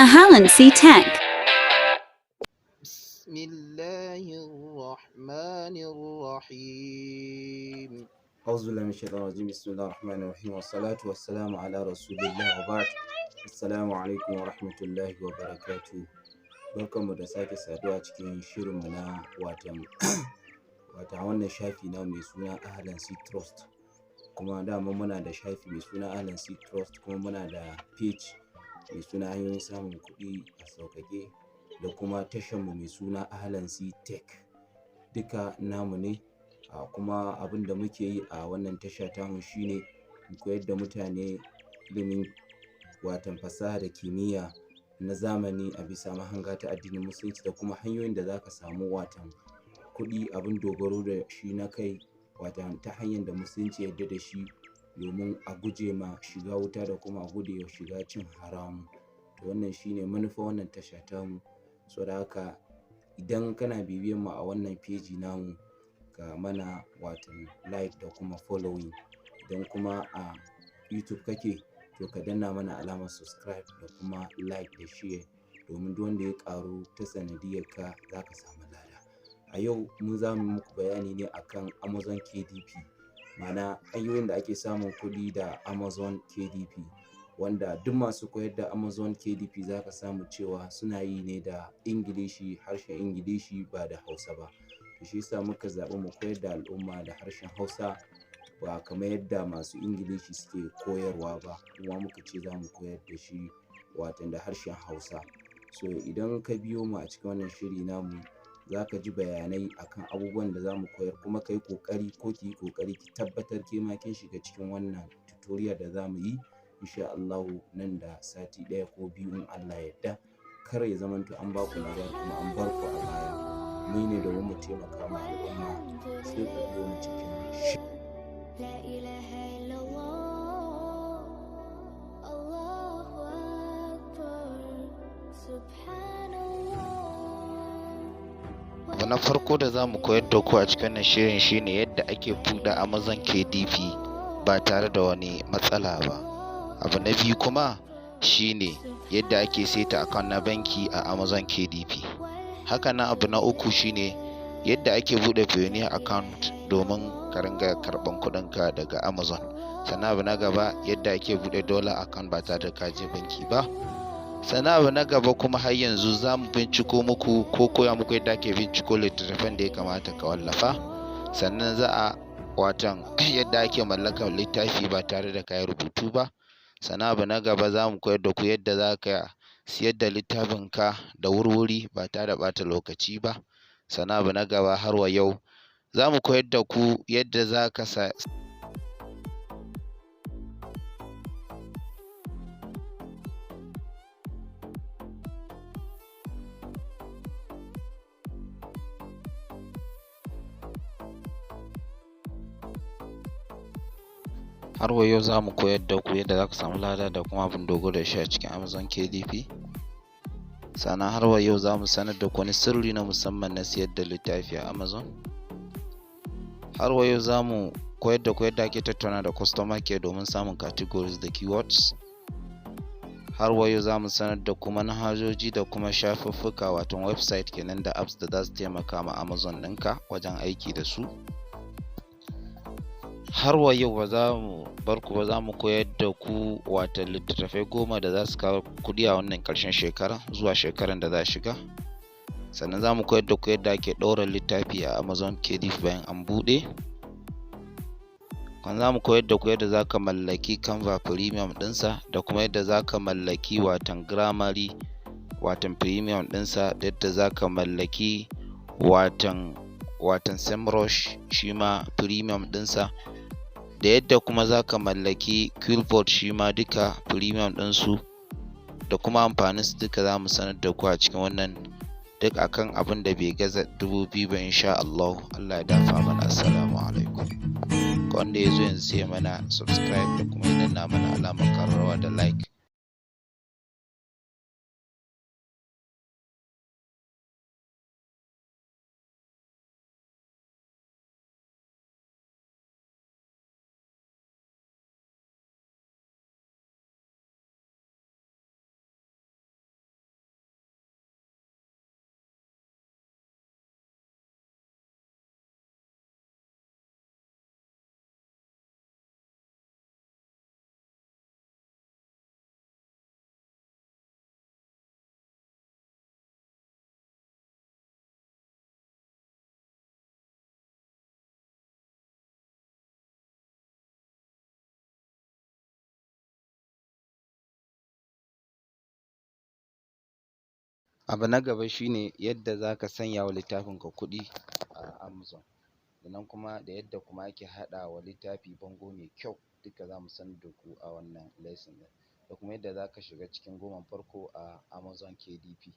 Ahalansi Tech. بسم الله الرحمن الرحيم. أعوذ بالله من الشيطان الرجيم. بسم الله الرحمن الرحيم والصلاة والسلام على رسول الله وبعد. Assalamu alaikum wa rahmatullahi wa barakatuh. Barkanmu da sake saduwa cikin shirinmu na watan wannan shafi na mai suna Ahalansi Trust. Kuma dama muna da shafi mai suna Ahalansi Trust, kuma muna da page mai suna hanyoyin samun kuɗi a sauƙaƙe, da kuma tashanmu mai suna Ahalansi Tech. Duka namu ne. Kuma abin da muke yi a wannan tasha tamu shine mu koyar da mutane ilimin watan fasaha da kimiyya na zamani a bisa mahanga ta addinin musulunci, da kuma hanyoyin da zaka samu watan kuɗi, abin dogaro da shi na kai, watan ta hanyar da musulunci ya yarda da shi, domin a guje ma shiga wuta da kuma a guje wa shiga cin haramu. To wannan shine manufar wannan tasha tamu. Saboda haka idan kana bibiyan mu a wannan feji namu, ka mana watan like da kuma following. Idan kuma a YouTube kake, to ka danna mana alamar subscribe da kuma like da share, domin duk wanda ya ƙaru ta sanadiyyar ka zaka samu lada. A yau mu za mu muku bayani ne akan Amazon KDP, ma'ana hanyoyin da ake samun kuɗi da Amazon KDP, wanda duk masu koyar da Amazon KDP zaka samu cewa suna yi ne da Ingilishi, harshen Ingilishi, ba da Hausa ba. Shi yasa muka zaɓi mu koyar da al'umma da harshen Hausa, ba kamar yadda masu Ingilishi suke koyarwa ba. Kuma muka ce za mu koyar da shi watan da harshen Hausa. So idan ka biyo mu a cikin wannan shiri namu, za ka ji bayanai akan abubuwan da za mu koyar, kuma ka yi ƙoƙari ko ki yi ƙoƙari ki tabbatar ke ma kin shiga cikin wannan tutorial da za mu yi, insha Allahu nan da sati ɗaya ko biyu in Allah ya yarda. Kar ya zamanto an ba ku labari kuma an bar ku a baya. Mu ne domin mu taimaka ma al'umma, sai ku biyo mu cikin shi. لا إله إلا الله الله أكبر سبحان الله. Abu na farko da za mu koyar da ku a cikin wannan shirin shine yadda ake buɗe Amazon KDP ba tare da wani matsala ba. Abu na biyu kuma shine yadda ake saita account na banki a Amazon KDP. Haka nan abu na uku shine yadda ake buɗe Payoneer account domin ka ringa karɓan kuɗinka daga Amazon. Sannan abu na gaba yadda ake buɗe dollar account ba tare da ka je banki ba. Sannan abu na gaba kuma har yanzu za mu binciko muku ko koya muku yadda ake binciko littattafan da ya kamata ka wallafa. Sannan za a watan yadda ake mallakar littafi ba tare da ka yi rubutu ba. Sannan abu na gaba za mu koyar da ku yadda za ka siyar da littafinka da wurwuri ba tare da ɓata lokaci ba. Sannan abu na gaba har wa yau za mu koyar da ku yadda za ka har wa yau za mu koyar da ku yadda za ka samu lada da kuma abin dogaro da shi a cikin Amazon KDP. Sannan har wa yau za mu sanar da ku wani sirri na musamman na siyar da littafi a Amazon. Har wa yau za mu koyar da ku yadda ake tattauna da customer care domin samun categories da keywords. Har wa yau za mu sanar da ku manhajoji da kuma shafuffuka, wato website kenan, da apps da za su taimaka ma Amazon ɗinka wajen aiki da su. Har wa yau ba za mu bar ku ba, za mu koyar da ku wata littattafai 10 da za su kawo kuɗi a wannan ƙarshen shekara zuwa shekaran da za shiga. Sannan za mu koyar da ku yadda ake ɗaura littafi a Amazon KDP bayan an buɗe. Kuma za mu koyar da ku yadda za ka mallaki Canva Premium ɗinsa, da kuma yadda za ka mallaki watan Grammarly watan Premium ɗinsa, da yadda za ka mallaki watan SEMrush shi ma Premium ɗinsa, da yadda kuma za ka mallaki Quillboard shi ma duka Premium ɗinsu, da kuma amfanin su duka za mu sanar da ku a cikin wannan, duk akan abin da bai gaza 2000 ba insha Allah. Allah ya dafa mana. Assalamu alaikum. Wanda ya zo yanzu sai mana subscribe da kuma ya danna mana alamar karrawa da like. Abu na gaba shine yadda zaka sanya wa littafin ka kuɗi a Amazon, sannan kuma da yadda kuma ake haɗa wa littafi bango mai kyau, duka zamu sanar da ku a wannan lesson ɗin, da kuma yadda zaka shiga cikin 10 farko a Amazon KDP.